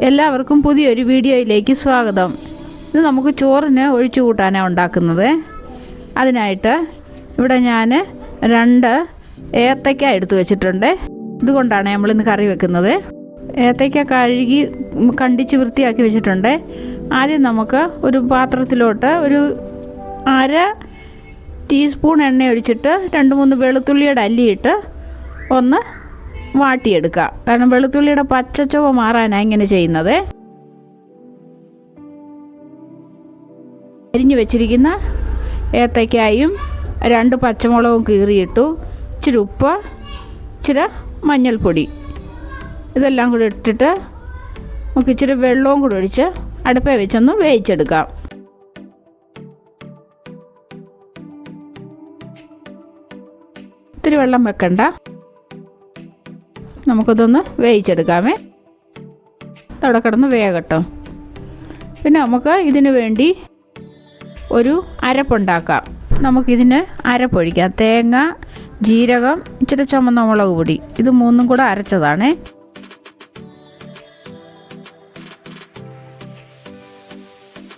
എല്ലാവർക്കും പുതിയൊരു വീഡിയോയിലേക്ക് സ്വാഗതം. ഇത് നമുക്ക് ചോറിന് ഒഴിച്ചു കൂട്ടാനാണ് ഉണ്ടാക്കുന്നത്. അതിനായിട്ട് ഇവിടെ ഞാൻ 2 ഏത്തയ്ക്ക എടുത്തു വെച്ചിട്ടുണ്ട്. ഇതുകൊണ്ടാണ് നമ്മളിന്ന് കറി വെക്കുന്നത്. ഏത്തയ്ക്ക കഴുകി കണ്ടിച്ച് വൃത്തിയാക്കി വെച്ചിട്ടുണ്ട്. ആദ്യം നമുക്ക് ഒരു പാത്രത്തിലോട്ട് ഒരു 1/2 ടീസ്പൂൺ എണ്ണ ഒഴിച്ചിട്ട് 2-3 വെളുത്തുള്ളിയുടെ അല്ലിയിട്ട് ഒന്ന് വാട്ടിയെടുക്കുക. കാരണം വെളുത്തുള്ളിയുടെ പച്ചച്ചുവ മാറാനാണ് ഇങ്ങനെ ചെയ്യുന്നത്. അരിഞ്ഞു വെച്ചിരിക്കുന്ന ഏത്തയ്ക്കായും 2 പച്ചമുളകും കീറിയിട്ടു, ഇച്ചിരി ഉപ്പ്, ഇച്ചിരി മഞ്ഞൾപ്പൊടി, ഇതെല്ലാം കൂടി ഇട്ടിട്ട് നമുക്ക് ഇച്ചിരി വെള്ളവും കൂടി ഒഴിച്ച് അടുപ്പേ വെച്ചൊന്ന് വേവിച്ചെടുക്കാം. ഇത്തിരി വെള്ളം വെക്കണ്ട, നമുക്കിതൊന്ന് വേവിച്ചെടുക്കാമേ. അവിടെ കിടന്ന് വേകട്ടോ. പിന്നെ നമുക്ക് ഇതിന് വേണ്ടി ഒരു അരപ്പുണ്ടാക്കാം. നമുക്കിതിന് അരപ്പൊഴിക്കാം. തേങ്ങ, ജീരകം, ഇച്ചിരി ചുമന്ന മുളക് പൊടി, ഇത് 3 കൂടെ അരച്ചതാണ്.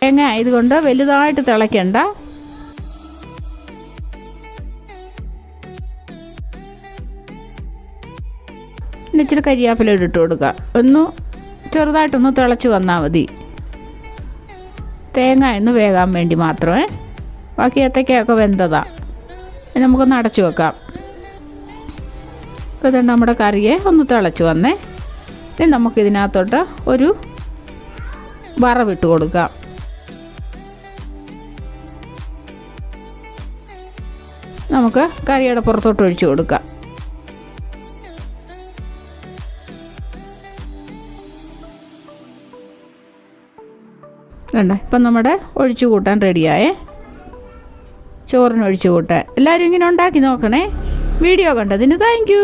തേങ്ങ ആയതുകൊണ്ട് വലുതായിട്ട് തിളയ്ക്കണ്ട. ഇച്ചിരി കരിയാപ്പില ഇട്ട് കൊടുക്കുക. ചെറുതായിട്ടൊന്ന് തിളച്ച് വന്നാൽ മതി. തേങ്ങ ഒന്ന് വേകാൻ വേണ്ടി മാത്രമേ. ബാക്കി ഏത്തയ്ക്കയൊക്കെ വെന്തതാണ്. നമുക്കൊന്ന് അടച്ചു വെക്കാം. ഇപ്പോൾ തന്നെ നമ്മുടെ കറിയെ ഒന്ന് തിളച്ച് വന്നേ. ഇനി നമുക്കിതിനകത്തോട്ട് ഒരു വറവിട്ട് കൊടുക്കാം. നമുക്ക് കറിയുടെ പുറത്തോട്ട് ഒഴിച്ചു കൊടുക്കാം. വേണ്ട, ഇപ്പം നമ്മുടെ ഒഴിച്ചു കൂട്ടാൻ റെഡിയായേ. ചോറിന് ഒഴിച്ചു കൂട്ടാൻ എല്ലാവരും ഇങ്ങനെ ഉണ്ടാക്കി നോക്കണേ. വീഡിയോ കണ്ടതിന് താങ്ക് യു.